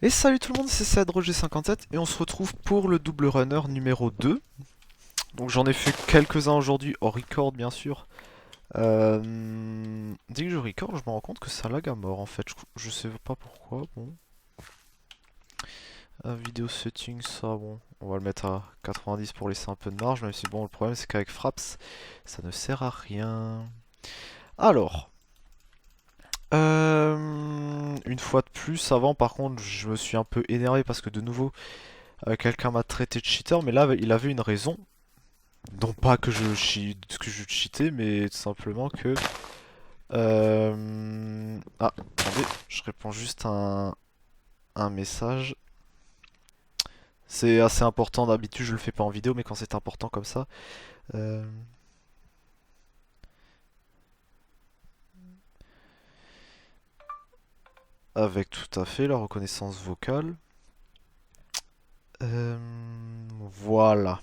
Et salut tout le monde, c'est CedroG57 et on se retrouve pour le double runner numéro 2. Donc j'en ai fait quelques-uns aujourd'hui, hors record bien sûr. Dès que je record, je me rends compte que ça lag à mort en fait, je sais pas pourquoi. Bon, vidéo settings, ça bon, on va le mettre à 90 pour laisser un peu de marge, même si bon, le problème c'est qu'avec Fraps, ça ne sert à rien. Alors, une fois de plus, avant par contre, je me suis un peu énervé parce que de nouveau, quelqu'un m'a traité de cheater, mais là, il avait une raison. Non pas que je cheatais, mais tout simplement que... Ah, attendez, je réponds juste à un message. C'est assez important, d'habitude je le fais pas en vidéo, mais quand c'est important comme ça... euh, Avec tout à fait la reconnaissance vocale. Euh, Voilà.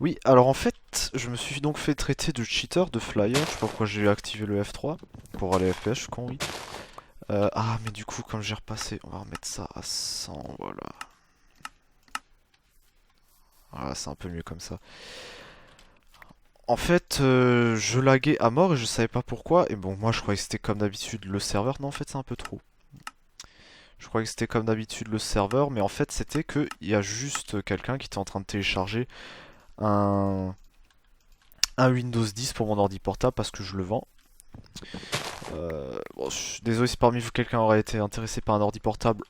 Oui, alors en fait, je me suis donc fait traiter de cheater, de flyer. Je sais pas pourquoi j'ai activé le F3 pour aller FPS, je suis con, oui. Ah, mais du coup, comme j'ai repassé, on va remettre ça à 100, voilà. Voilà, c'est un peu mieux comme ça. En fait, je laguais à mort et je savais pas pourquoi. Et bon, moi je croyais que c'était comme d'habitude le serveur. Non, en fait, c'est un peu trop. Je croyais que c'était comme d'habitude le serveur, mais en fait, c'était que il y a juste quelqu'un qui était en train de télécharger un, un Windows 10 pour mon ordi portable parce que je le vends. Bon, je suis désolé si parmi vous quelqu'un aurait été intéressé par un ordi portable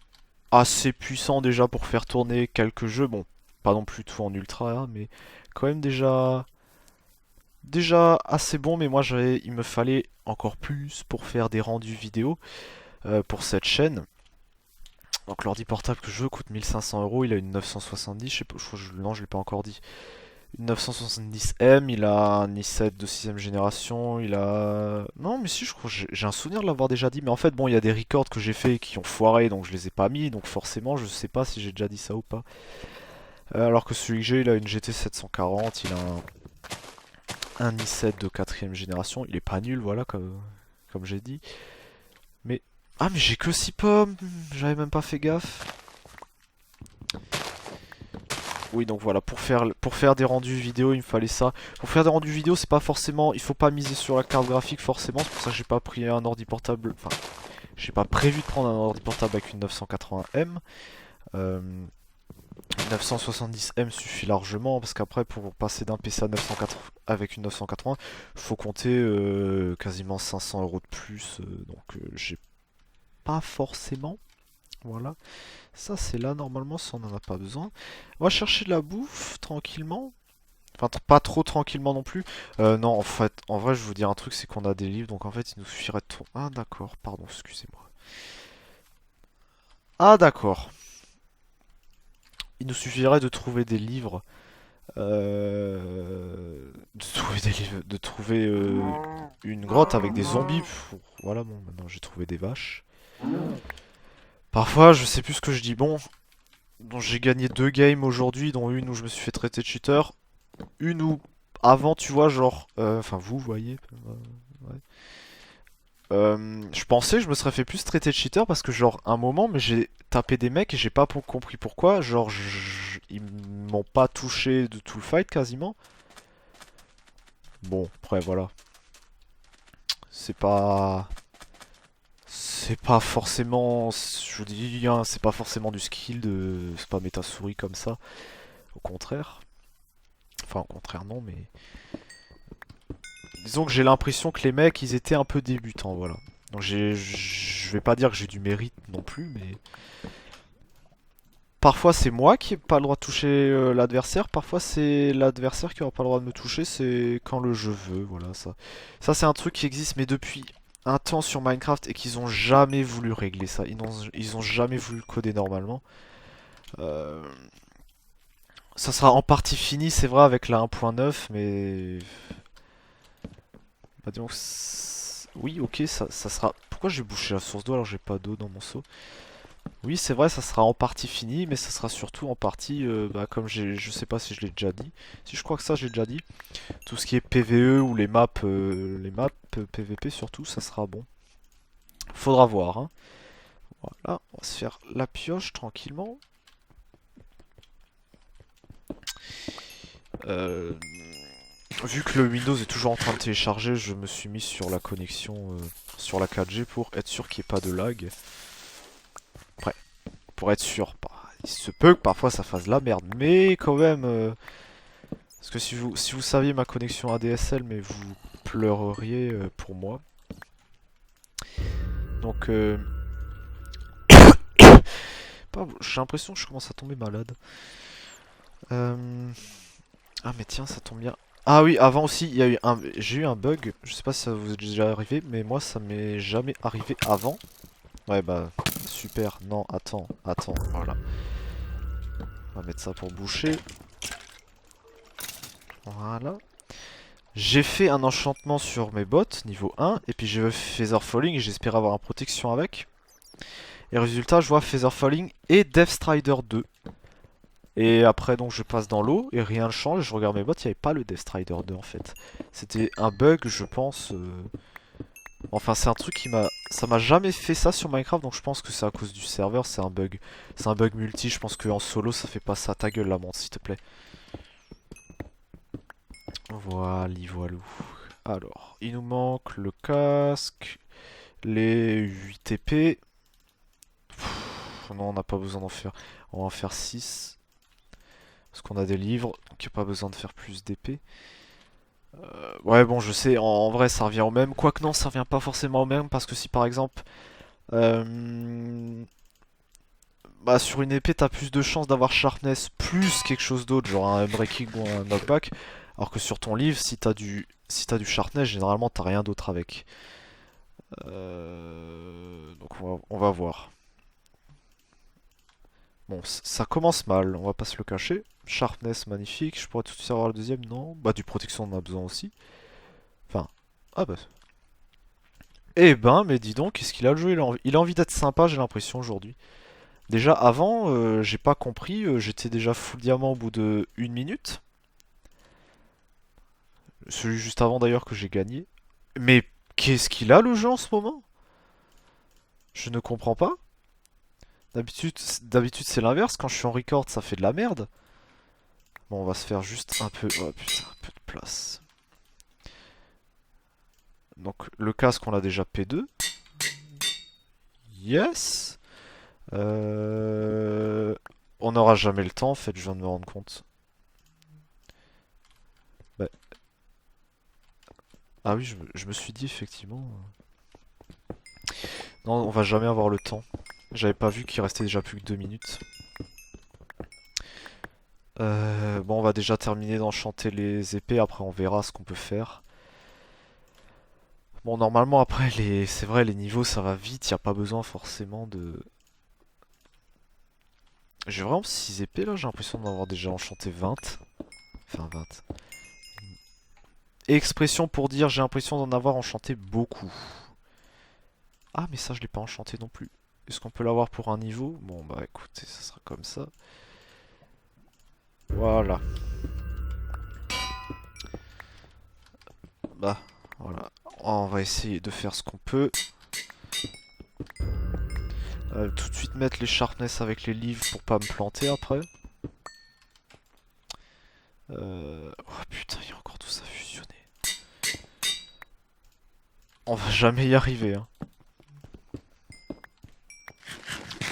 assez puissant déjà pour faire tourner quelques jeux. Bon, pas non plus tout en ultra, hein, mais quand même déjà assez bon, mais moi il me fallait encore plus pour faire des rendus vidéo pour cette chaîne. Donc l'ordi portable que je veux coûte 1500 €, il a une 970, je sais pas, non je l'ai pas encore dit. Une 970M, il a un i7 de 6ème génération, il a... Non mais si, je crois, j'ai un souvenir de l'avoir déjà dit, mais en fait bon, il y a des records que j'ai fait qui ont foiré, donc je les ai pas mis, donc forcément je sais pas si j'ai déjà dit ça ou pas. Alors que celui que j'ai, il a une GT 740, il a un i7 de 4ème génération, il est pas nul, voilà, comme j'ai dit. Mais... Ah mais j'ai que 6 pommes, j'avais même pas fait gaffe. Oui donc voilà, pour faire des rendus vidéo il me fallait ça. Pour faire des rendus vidéo c'est pas forcément, il faut pas miser sur la carte graphique forcément, c'est pour ça que j'ai pas pris un ordi portable, enfin j'ai pas prévu de prendre un ordi portable avec une 980M. Une 970M suffit largement parce qu'après pour passer d'un PC à 980 avec une 980 faut compter quasiment 500 € de plus, donc j'ai pas forcément. Voilà. Ça c'est là normalement si on en a pas besoin. On va chercher de la bouffe tranquillement. Enfin pas trop tranquillement non plus. Non en fait, en vrai je vais vous dire un truc, c'est qu'on a des livres, donc en fait il nous suffirait de Ah d'accord, pardon, excusez-moi. Ah d'accord. Il nous suffirait de trouver des livres. De trouver des livres. De trouver une grotte avec des zombies. Voilà, bon, maintenant j'ai trouvé des vaches. Parfois, je sais plus ce que je dis. Bon, donc j'ai gagné 2 games aujourd'hui, dont une où je me suis fait traiter de cheater. Une où, avant, tu vois, genre... Enfin, vous voyez. Ouais. Je pensais que je me serais fait plus traiter de cheater parce que genre un moment mais j'ai tapé des mecs et j'ai pas compris pourquoi, genre ils m'ont pas touché de tout le fight quasiment. Bon après voilà, c'est pas forcément, je vous dis hein, c'est pas forcément du skill, c'est pas méta souris comme ça, au contraire. Enfin au contraire non, mais disons que j'ai l'impression que les mecs ils étaient un peu débutants, voilà. Donc je vais pas dire que j'ai du mérite non plus, mais parfois c'est moi qui n'ai pas le droit de toucher l'adversaire, parfois c'est l'adversaire qui n'aura pas le droit de me toucher, c'est quand le jeu veut, voilà ça. Ça c'est un truc qui existe mais depuis un temps sur Minecraft et qu'ils ont jamais voulu régler ça, ils ont jamais voulu le coder normalement. Euh, Ça sera en partie fini, c'est vrai, avec la 1.9, mais... Bah, disons que oui, ok, ça sera... Pourquoi j'ai bouché la source d'eau alors j'ai pas d'eau dans mon seau? Oui, c'est vrai, ça sera en partie fini, mais ça sera surtout en partie, bah, comme je sais pas si je l'ai déjà dit. Si je crois que ça, j'ai déjà dit. Tout ce qui est PVE ou les maps PVP surtout, ça sera bon. Faudra voir, hein. Voilà, on va se faire la pioche tranquillement. Euh, Vu que le Windows est toujours en train de télécharger, je me suis mis sur la connexion sur la 4G pour être sûr qu'il n'y ait pas de lag. Après, pour être sûr, bah, il se peut que parfois ça fasse de la merde, mais quand même... parce que si vous saviez ma connexion ADSL, mais vous pleureriez pour moi. Donc, j'ai l'impression que je commence à tomber malade. Euh, Ah mais tiens, ça tombe bien. Ah oui, avant aussi, j'ai eu un bug. Je sais pas si ça vous est déjà arrivé, mais moi ça m'est jamais arrivé avant. Ouais bah super. Non, attends, voilà. On va mettre ça pour boucher. Voilà. J'ai fait un enchantement sur mes bottes, niveau 1, et puis j'ai fait Feather Falling et j'espère avoir une protection avec. Et résultat, je vois Feather Falling et Death Strider 2. Et après donc je passe dans l'eau et rien ne change, je regarde mes bottes, il n'y avait pas le Death Strider 2 en fait. C'était un bug je pense. Enfin c'est un truc qui m'a... Ça m'a jamais fait ça sur Minecraft donc je pense que c'est à cause du serveur, c'est un bug. C'est un bug multi, je pense qu'en solo ça fait pas ça. Ta gueule la montre s'il te plaît. Voilà, voilou. Alors, il nous manque le casque, les 8 épées. Non on n'a pas besoin d'en faire. On va en faire 6. Parce qu'on a des livres, donc il n'y a pas besoin de faire plus d'épées. Ouais, bon, je sais, en vrai, ça revient au même. Quoique non, ça revient pas forcément au même, parce que si par exemple, euh, bah, sur une épée, t'as plus de chances d'avoir sharpness plus quelque chose d'autre, genre un breaking ou un knockback, alors que sur ton livre, si t'as du sharpness, généralement, t'as rien d'autre avec. Donc on va voir. Bon, ça commence mal, on va pas se le cacher. Sharpness, magnifique. Je pourrais tout de suite avoir le deuxième, non? Bah, du protection, on en a besoin aussi. Enfin, ah bah, eh ben, mais dis donc, qu'est-ce qu'il a le jeu? Il a envie d'être sympa, j'ai l'impression, aujourd'hui. Déjà, avant, j'ai pas compris, j'étais déjà full diamant au bout de 1 minute. Celui juste avant, d'ailleurs, que j'ai gagné. Mais qu'est-ce qu'il a, le jeu, en ce moment? Je ne comprends pas. D'habitude, c'est l'inverse. Quand je suis en record, ça fait de la merde. Bon, on va se faire juste un peu... Oh, putain, un peu de place. Donc, le casque, on l'a déjà P2. Yes! Euh... On n'aura jamais le temps, en fait, je viens de me rendre compte. Bah, ah oui, je me suis dit effectivement. Non, on va jamais avoir le temps. J'avais pas vu qu'il restait déjà plus que 2 minutes. Bon, on va déjà terminer d'enchanter les épées, après on verra ce qu'on peut faire. Bon, normalement après, c'est vrai, les niveaux ça va vite, y a pas besoin forcément de... J'ai vraiment 6 épées là, j'ai l'impression d'en avoir déjà enchanté 20. Enfin 20. Expression pour dire j'ai l'impression d'en avoir enchanté beaucoup. Ah mais ça je l'ai pas enchanté non plus. Est-ce qu'on peut l'avoir pour un niveau? Bon bah écoutez, ça sera comme ça. Voilà. Bah, voilà. On va essayer de faire ce qu'on peut. Tout de suite mettre les sharpness avec les livres pour pas me planter après. Oh putain, il y a encore tout ça fusionné. On va jamais y arriver, hein.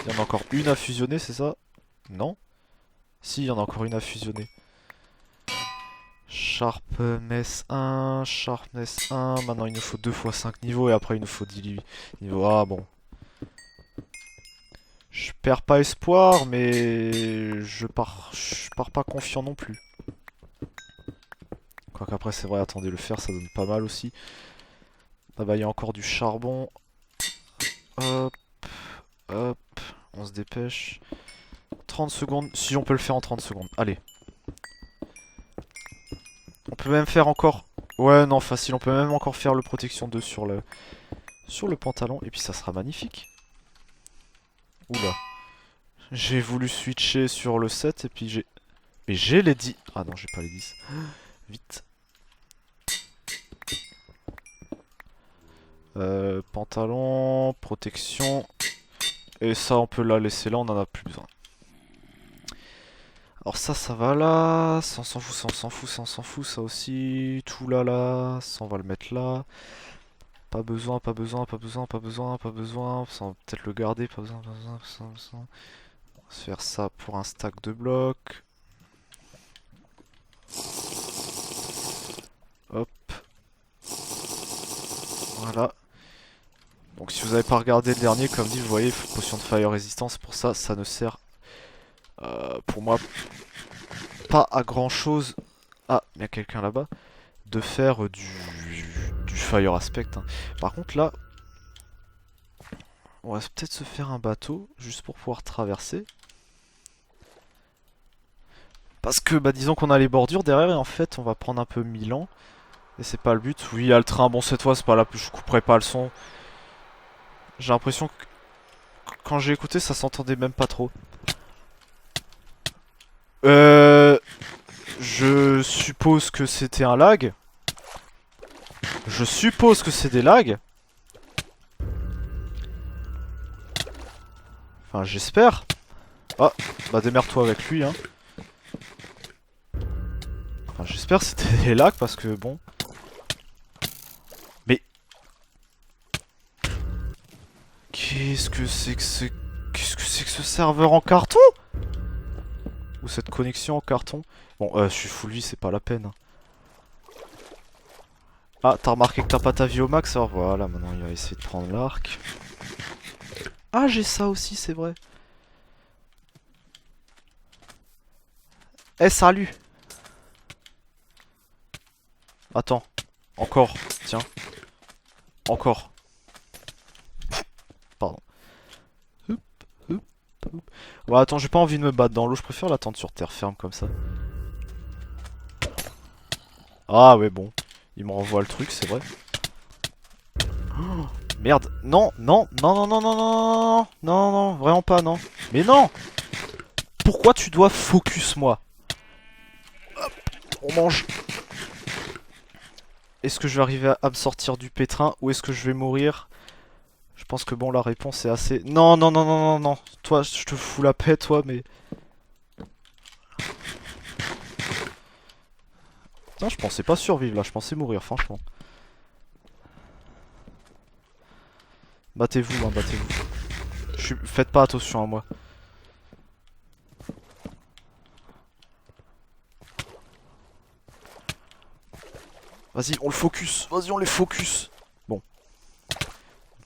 Il y en a encore une à fusionner, c'est ça? Non? Si, il y en a encore une à fusionner. Sharpness 1, Sharpness 1. Maintenant, il nous faut 2 fois 5 niveaux et après, il nous faut 10 niveaux. Ah bon. Je perds pas espoir, mais je pars pas confiant non plus. Quoique après, c'est vrai, attendez, le fer, ça donne pas mal aussi. Ah bah, il y a encore du charbon. Hop, hop, on se dépêche. 30 secondes, si on peut le faire en 30 secondes. Allez. On peut même faire encore... Ouais, non, facile, on peut même encore faire le protection 2 sur le pantalon. Et puis ça sera magnifique. Oula. J'ai voulu switcher sur le 7 et puis j'ai... Mais j'ai les 10. Ah non, j'ai pas les 10. Vite. Pantalon, protection. Et ça, on peut la laisser là, on en a plus besoin. Alors ça va là. Ça, on s'en fout, ça, on s'en fout, ça, on s'en fout. Ça aussi. Tout là, là. Ça, on va le mettre là. Pas besoin, pas besoin, pas besoin, pas besoin, pas besoin. Ça, on va peut-être le garder. Pas besoin, pas besoin, pas besoin, pas besoin. On va se faire ça pour un stack de blocs. Hop. Voilà. Donc si vous n'avez pas regardé le dernier, comme dit, vous voyez, potion de fire résistance, pour ça, ça ne sert pour moi pas à grand chose. Ah, il y a quelqu'un là-bas. De faire du fire aspect. Hein. Par contre là, on va peut-être se faire un bateau, juste pour pouvoir traverser. Parce que, bah disons qu'on a les bordures derrière, et en fait, on va prendre un peu Milan. Et c'est pas le but. Oui, il y a le train, bon cette fois, c'est pas là, je couperai pas le son. J'ai l'impression que quand j'ai écouté, ça s'entendait même pas trop. Je suppose que c'était un lag. Je suppose que c'est des lags. Enfin, j'espère. Ah, bah démerde-toi avec lui, hein. Enfin, j'espère que c'était des lags parce que bon. Mais qu'est-ce que c'est que ce... Qu'est-ce que c'est que ce serveur en carton? Ou cette connexion en carton? Bon, je suis full vie, c'est pas la peine. Ah, t'as remarqué que t'as pas ta vie au max? Alors voilà, maintenant il va essayer de prendre l'arc. Ah, j'ai ça aussi, c'est vrai. Eh, salut! Attends, encore, tiens, encore. Pardon. Hop, hop, hop. Ouais, attends, j'ai pas envie de me battre dans l'eau, je préfère l'attendre sur terre ferme comme ça. Ah ouais, bon, il me renvoie le truc, c'est vrai. Oh, merde, non, non, non, non, non, non, non, non, non, vraiment pas, non. Mais non! Pourquoi tu dois focus moi? Hop, on mange. Est-ce que je vais arriver à me sortir du pétrin ou est-ce que je vais mourir? Je pense que bon, la réponse est assez... Non, non, non, non, non, non. Toi, je te fous la paix, toi, mais... Non, je pensais pas survivre, là. Je pensais mourir, franchement. Battez-vous, hein, battez-vous. Faites pas attention à moi. Vas-y, on le focus. Vas-y, on les focus. Bon.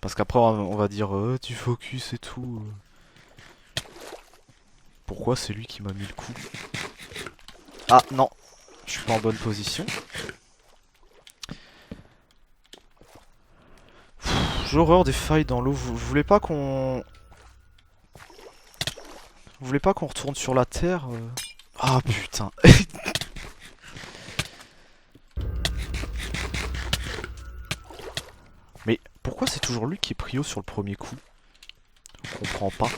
Parce qu'après, on va dire... tu focus et tout. Pourquoi c'est lui qui m'a mis le coup? Ah, non. Je suis pas en bonne position. J'ai horreur des failles dans l'eau. Vous voulez pas qu'on... Vous voulez pas qu'on retourne sur la terre Ah putain. Mais pourquoi c'est toujours lui qui est prio sur le premier coup? Je comprends pas.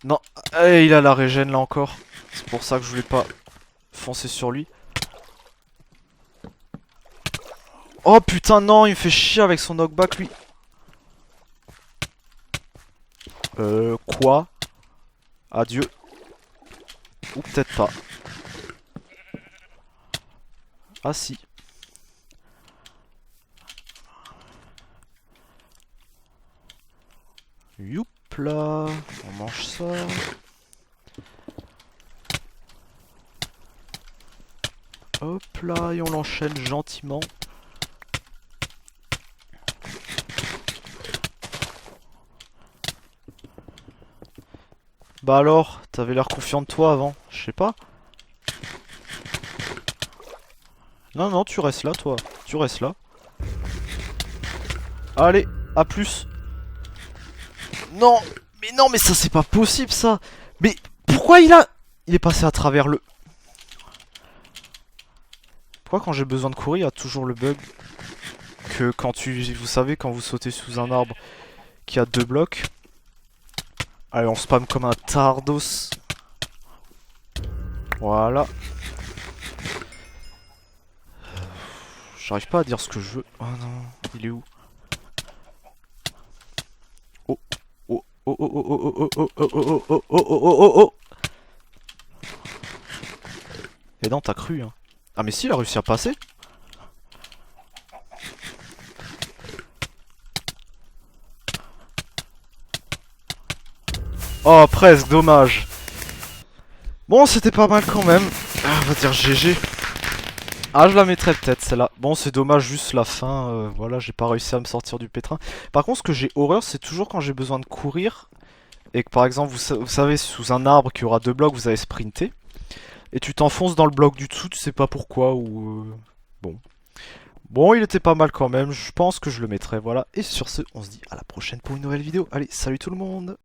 Non, il a la régène là encore. C'est pour ça que je voulais pas foncer sur lui. Oh putain non, il me fait chier avec son knockback lui. Quoi? Adieu. Ou peut-être pas. Ah si. Youp là. On mange ça. Hop là, et on l'enchaîne gentiment. Bah alors, t'avais l'air confiant de toi avant, je sais pas. Non, non, tu restes là, toi. Tu restes là. Allez, à plus. Non, mais ça c'est pas possible ça. Mais pourquoi il a... Il est passé à travers le... Pourquoi quand j'ai besoin de courir, il y a toujours le bug que quand tu... Vous savez, quand vous sautez sous un arbre qui a 2 blocs. Allez, on spam comme un tardos. Voilà. J'arrive pas à dire ce que je veux. Oh non, il est où? Oh, oh, oh, oh, oh, oh, oh, oh, oh, oh, oh, oh, oh, oh, oh. Et non, t'as cru, hein. Ah mais si, il a réussi à passer. Oh, presque, dommage. Bon, c'était pas mal quand même. Ah, on va dire GG. Ah, je la mettrais peut-être celle-là. Bon, c'est dommage, juste la fin. Voilà, j'ai pas réussi à me sortir du pétrin. Par contre, ce que j'ai horreur, c'est toujours quand j'ai besoin de courir. Et que par exemple, vous savez, sous un arbre qui aura deux blocs, vous allez sprinter. Et tu t'enfonces dans le bloc du dessous, tu sais pas pourquoi. Ou bon. Bon, il était pas mal quand même. Je pense que je le mettrai. Voilà. Et sur ce, on se dit à la prochaine pour une nouvelle vidéo. Allez, salut tout le monde!